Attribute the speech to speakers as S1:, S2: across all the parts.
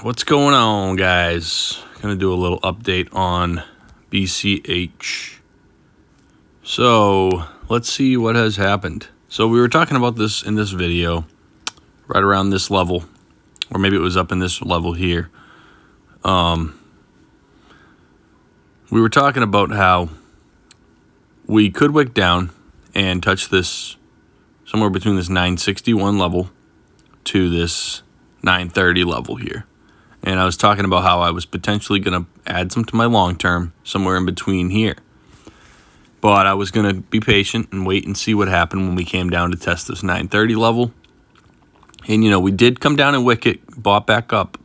S1: What's going on, guys? Gonna do a little update on BCH. So let's see what has happened. So we were talking about this in this video, right around this level, or maybe it was up in this level here. We were talking about how we could wick down and touch this somewhere between this 961 level to this 930 level here. And I was talking about how I was potentially going to add some to my long term somewhere in between here. But I was going to be patient and wait and see what happened when we came down to test this 930 level. And, we did come down and wick it, bought back up,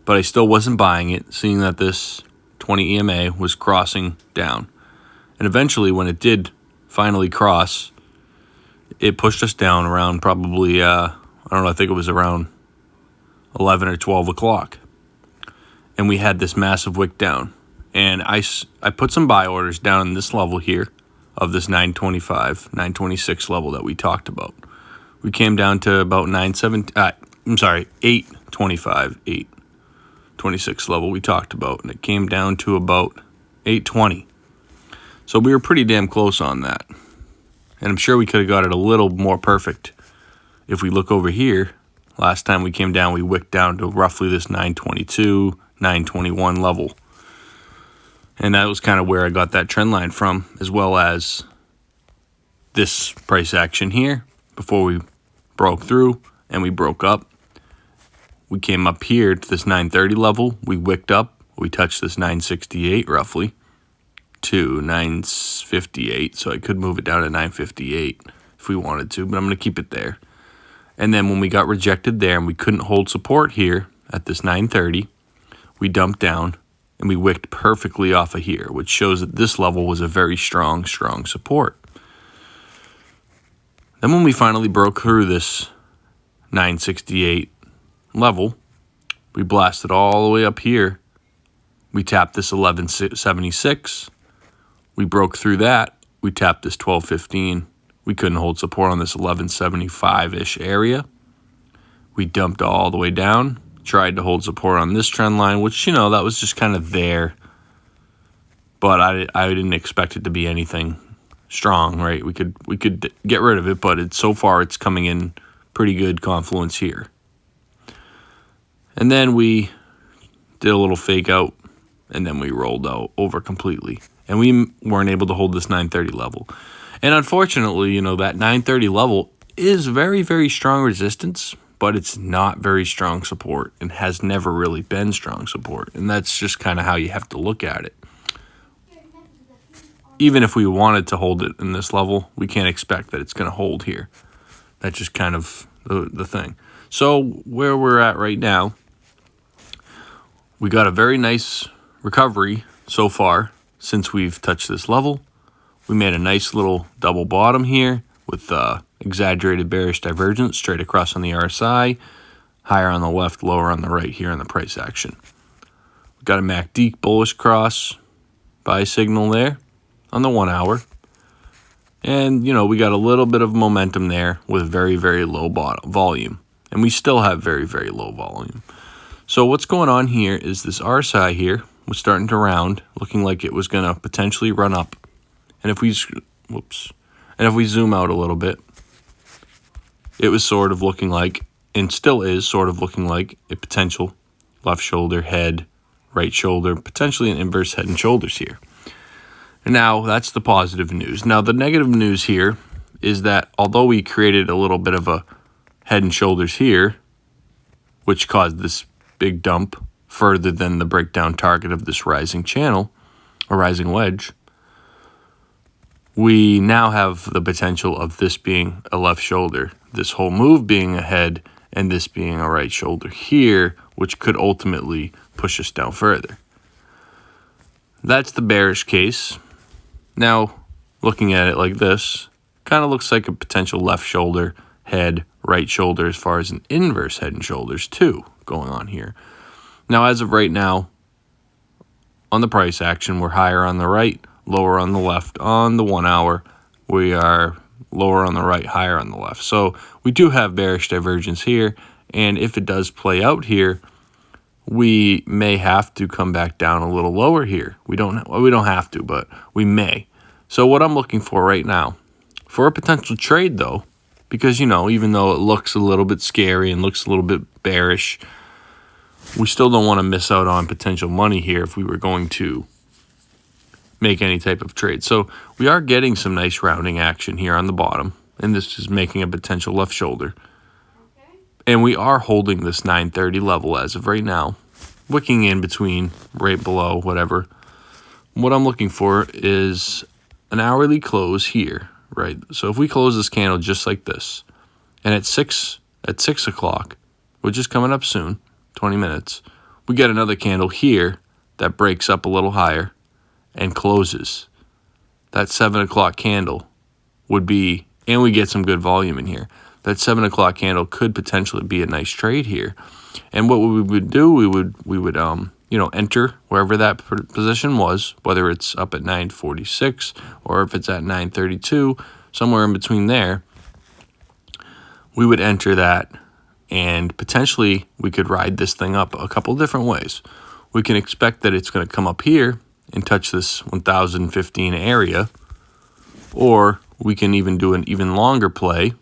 S1: but I still wasn't buying it, seeing that this 20 EMA was crossing down. And eventually, when it did finally cross, it pushed us down around probably, I think it was around 11 or 12 o'clock. And we had this massive wick down. And I put some buy orders down in this level here of this 925, 926 level that we talked about. We came down to about 825, 826 level we talked about. And it came down to about 820. So we were pretty damn close on that. And I'm sure we could have got it a little more perfect. If we look over here, last time we came down, we wicked down to roughly this 922, 921 level. And that was kind of where I got that trend line from, as well as this price action here before we broke through and we broke up. We came up here to this 930 level. We wicked up. We touched this 968 roughly to 958. So I could move it down to 958 if we wanted to, but I'm going to keep it there. And then when we got rejected there and we couldn't hold support here at this 930, we dumped down and we wicked perfectly off of here, which shows that this level was a very strong support. Then when we finally broke through this 968 level, we blasted all the way up here. We tapped this 1176. We broke through that. We tapped this 1215. We couldn't hold support on this 1175-ish area. We dumped all the way down, tried to hold support on this trend line, which, that was just kind of there. But I didn't expect it to be anything strong, right? We could get rid of it, but so far it's coming in pretty good confluence here. And then we did a little fake out, and then we rolled out over completely. And we weren't able to hold this 930 level. And unfortunately, that 930 level is very, very strong resistance, but it's not very strong support and has never really been strong support. And that's just kind of how you have to look at it. Even if we wanted to hold it in this level, we can't expect that it's going to hold here. That's just kind of the thing. So where we're at right now, we got a very nice recovery so far since we've touched this level. We made a nice little double bottom here with exaggerated bearish divergence straight across on the RSI, higher on the left, lower on the right here in the price action. We got a MACD bullish cross buy signal there on the 1 hour. And, we got a little bit of momentum there with very, very low volume. And we still have very, very low volume. So what's going on here is this RSI here was starting to round, looking like it was going to potentially run up. And if we zoom out a little bit, it was sort of looking like, and still is sort of looking like, a potential left shoulder, head, right shoulder, potentially an inverse head and shoulders here. And now that's the positive news. Now the negative news here is that although we created a little bit of a head and shoulders here, which caused this big dump further than the breakdown target of this rising channel, or rising wedge, we now have the potential of this being a left shoulder, this whole move being a head, and this being a right shoulder here, which could ultimately push us down further. That's the bearish case. Now, looking at it like this, kind of looks like a potential left shoulder, head, right shoulder, as far as an inverse head and shoulders too going on here. Now, as of right now, on the price action, we're higher on the right, lower on the left. On the 1 hour, we are lower on the right, higher on the left. So we do have bearish divergence here, and if it does play out here, we may have to come back down a little lower here. We don't have to, but we may. So what I'm looking for right now, for a potential trade though, because, even though it looks a little bit scary and looks a little bit bearish, we still don't want to miss out on potential money here if we were going to make any type of trade. So we are getting some nice rounding action here on the bottom, and this is making a potential left shoulder. And we are holding this 930 level as of right now, wicking in between, right below, whatever. What I'm looking for is an hourly close here, right? So if we close this candle just like this, and at 6 o'clock, which is coming up soon, 20 minutes, we get another candle here that breaks up a little higher and closes. That 7 o'clock candle would be, and we get some good volume in here. That 7 o'clock candle could potentially be a nice trade here. And what we would do, we would enter wherever that position was, whether it's up at 946 or if it's at 932, somewhere in between there. We would enter that, and potentially we could ride this thing up a couple different ways. We can expect that it's going to come up here and touch this 1015 area, or we can even do an even longer play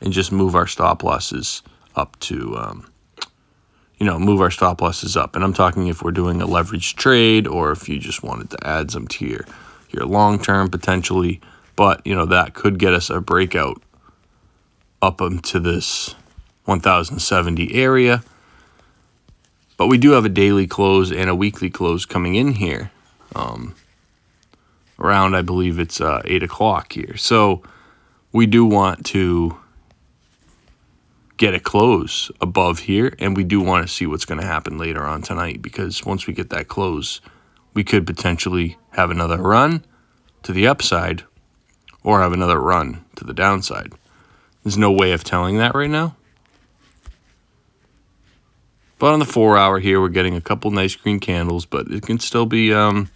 S1: and just move our stop losses up to, move our stop losses up. And I'm talking if we're doing a leveraged trade, or if you just wanted to add some to your long term potentially. But, that could get us a breakout up into this 1070 area. But we do have a daily close and a weekly close coming in here. Around, I believe it's 8 o'clock here. So we do want to get a close above here, and we do want to see what's going to happen later on tonight, because once we get that close, we could potentially have another run to the upside or have another run to the downside. There's no way of telling that right now. But on the 4 hour here, we're getting a couple nice green candles, but it can still be, we'll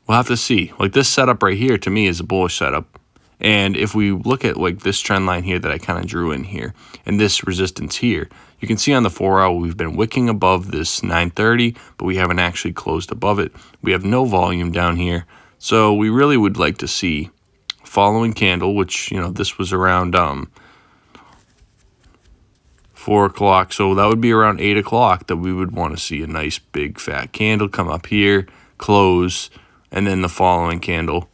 S1: have to see. Like this setup right here, to me, is a bullish setup. And if we look at like this trend line here that I kind of drew in here, and this resistance here, you can see on the 4 hour we've been wicking above this 930, but we haven't actually closed above it. We have no volume down here. So we really would like to see a following candle, which, this was around 4 o'clock. So that would be around 8 o'clock that we would want to see a nice big fat candle come up here, close, and then the following candle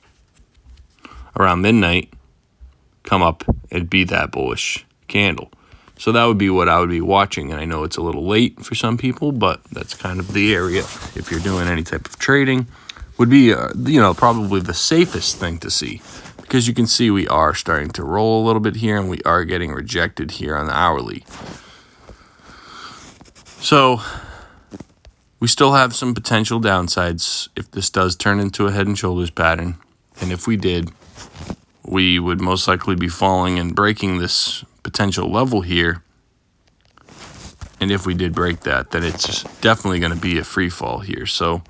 S1: around midnight come up and be that bullish candle. So that would be what I would be watching. And I know it's a little late for some people, but that's kind of the area, if you're doing any type of trading, would be probably the safest thing to see, because you can see we are starting to roll a little bit here, and we are getting rejected here on the hourly. So we still have some potential downsides if this does turn into a head and shoulders pattern. And if we did, we would most likely be falling and breaking this potential level here. And if we did break that, then it's definitely going to be a free fall here. So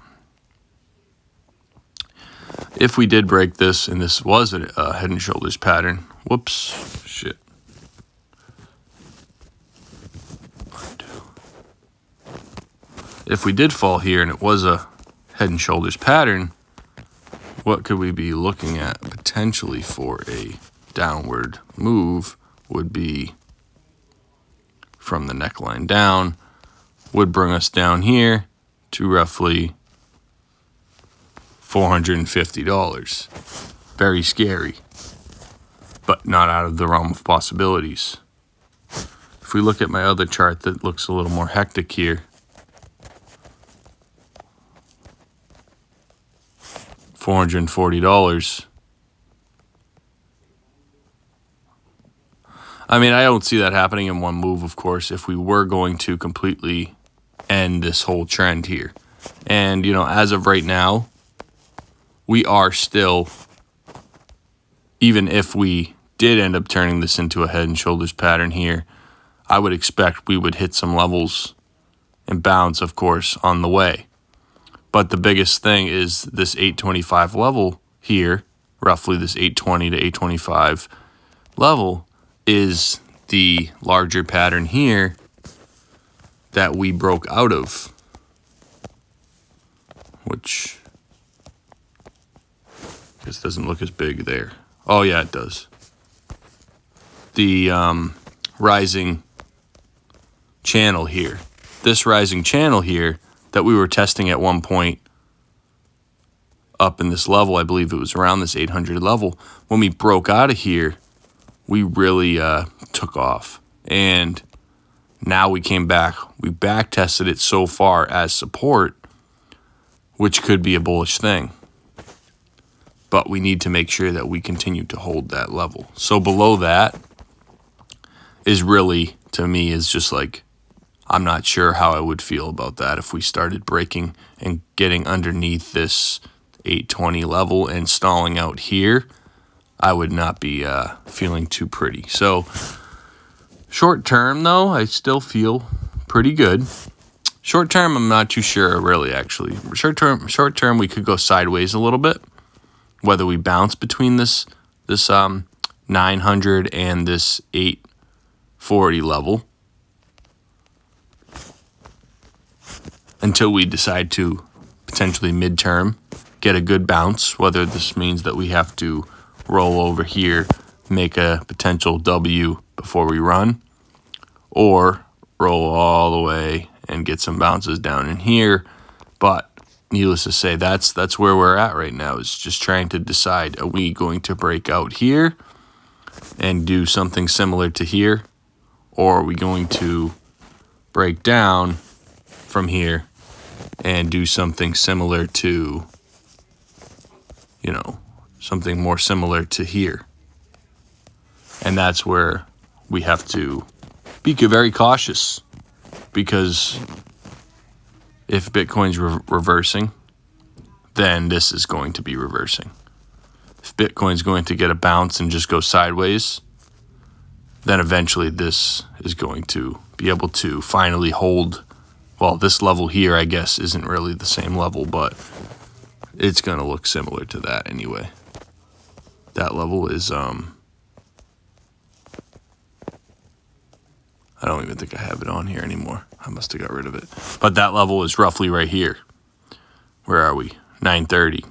S1: if we did break this, and this was a head and shoulders pattern, whoops, shit. If we did fall here and it was a head and shoulders pattern, what could we be looking at potentially for a downward move would be from the neckline down, would bring us down here to roughly $450. Very scary, but not out of the realm of possibilities. If we look at my other chart that looks a little more hectic here, $440. I mean, I don't see that happening in one move, of course, if we were going to completely end this whole trend here. And, as of right now, we are still, even if we did end up turning this into a head and shoulders pattern here, I would expect we would hit some levels and bounce, of course, on the way. But the biggest thing is this 825 level here, roughly this 820 to 825 level, is the larger pattern here that we broke out of, which I guess doesn't look as big there. Oh yeah, it does. The rising channel here. This rising channel here that we were testing at one point up in this level, I believe it was around this 800 level. When we broke out of here, we really took off. And now we came back. We back tested it so far as support, which could be a bullish thing. But we need to make sure that we continue to hold that level. So below that is really, to me, is just like, I'm not sure how I would feel about that if we started breaking and getting underneath this 820 level and stalling out here. I would not be feeling too pretty. So short term, though, I still feel pretty good. Short term, I'm not too sure, really, actually. Short term, we could go sideways a little bit. Whether we bounce between this 900 and this 840 level until we decide to potentially midterm get a good bounce, whether this means that we have to roll over here, make a potential W before we run, or roll all the way and get some bounces down in here. But needless to say, that's where we're at right now, is just trying to decide, are we going to break out here and do something similar to here, or are we going to break down from here and do something similar to, something more similar to here. And that's where we have to be very cautious, because if Bitcoin's reversing, then this is going to be reversing. If Bitcoin's going to get a bounce and just go sideways, then eventually this is going to be able to finally hold. Well, this level here, I guess, isn't really the same level, but it's going to look similar to that anyway. That level is, I don't even think I have it on here anymore. I must have got rid of it. But that level is roughly right here. Where are we? 930.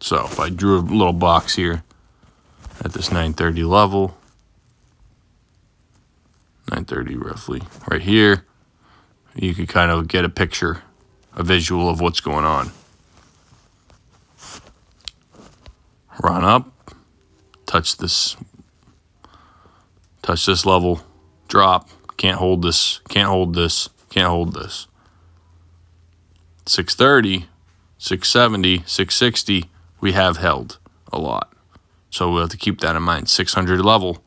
S1: So if I drew a little box here at this 930 level, 930 roughly right here, you can kind of get a picture, a visual of what's going on. Run up, touch this level, drop, can't hold this, can't hold this, can't hold this. 630, 670, 660, we have held a lot. So we'll have to keep that in mind. 600 level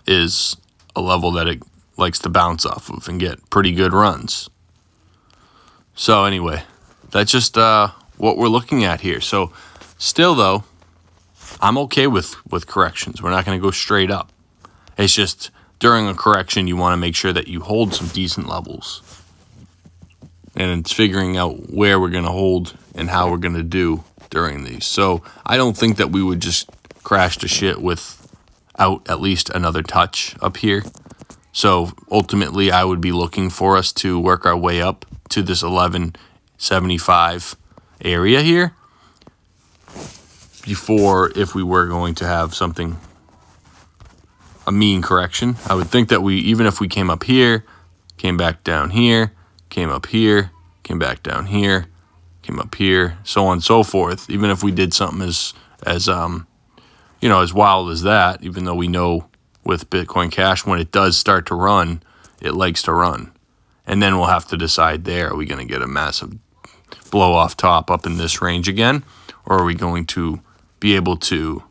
S1: is a level that it likes to bounce off of and get pretty good runs. So anyway, that's just what we're looking at here. So still, though, I'm okay with corrections. We're not going to go straight up. It's just during a correction, you want to make sure that you hold some decent levels. And it's figuring out where we're going to hold and how we're going to do during these. So I don't think that we would just crash to shit without at least another touch up here. So ultimately, I would be looking for us to work our way up to this 1175 area here before, if we were going to have something, a mean correction. I would think that even if we came up here, came back down here, came up here, came back down here, came up here, so on and so forth, even if we did something as wild as that, even though we know with Bitcoin Cash, when it does start to run, it likes to run. And then we'll have to decide there, are we going to get a massive blow off top up in this range again? Or are we going to be able to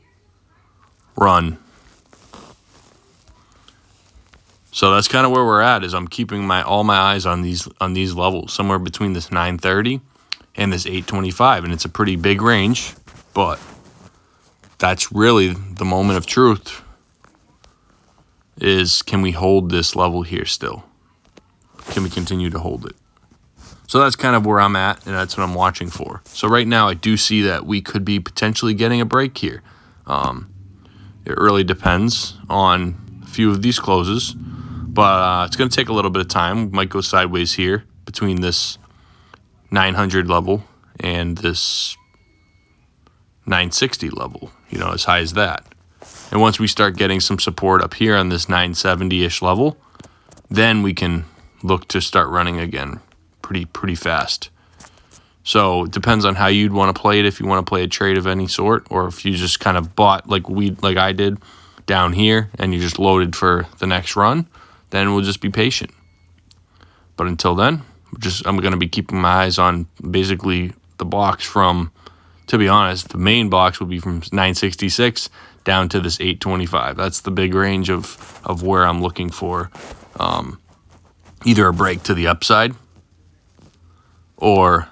S1: run? So that's kind of where we're at, is I'm keeping all my eyes on these levels, somewhere between this 930 and this 825. And it's a pretty big range, but that's really the moment of truth, is can we hold this level here still? Can we continue to hold it? So that's kind of where I'm at, and that's what I'm watching for. So right now, I do see that we could be potentially getting a break here. It really depends on a few of these closes, But it's going to take a little bit of time. We might go sideways here between this 900 level and this 960 level, as high as that. And once we start getting some support up here on this 970-ish level, then we can look to start running again pretty fast. So it depends on how you'd want to play it, if you want to play a trade of any sort, or if you just kind of bought like I did down here and you just loaded for the next run, then we'll just be patient. But until then, I'm going to be keeping my eyes on basically the blocks from, to be honest, the main box will be from 966 down to this 825. That's the big range of where I'm looking for either a break to the upside or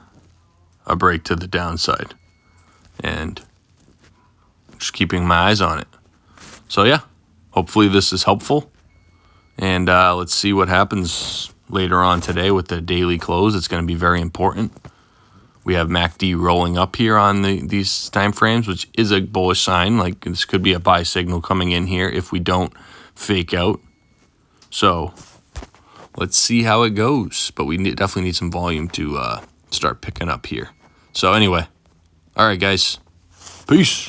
S1: a break to the downside. And just keeping my eyes on it. So yeah, hopefully this is helpful. And let's see what happens later on today with the daily close. It's going to be very important. We have MACD rolling up here on these time frames, which is a bullish sign. Like this could be a buy signal coming in here if we don't fake out. So let's see how it goes. But we definitely need some volume to start picking up here. So anyway, all right, guys. Peace.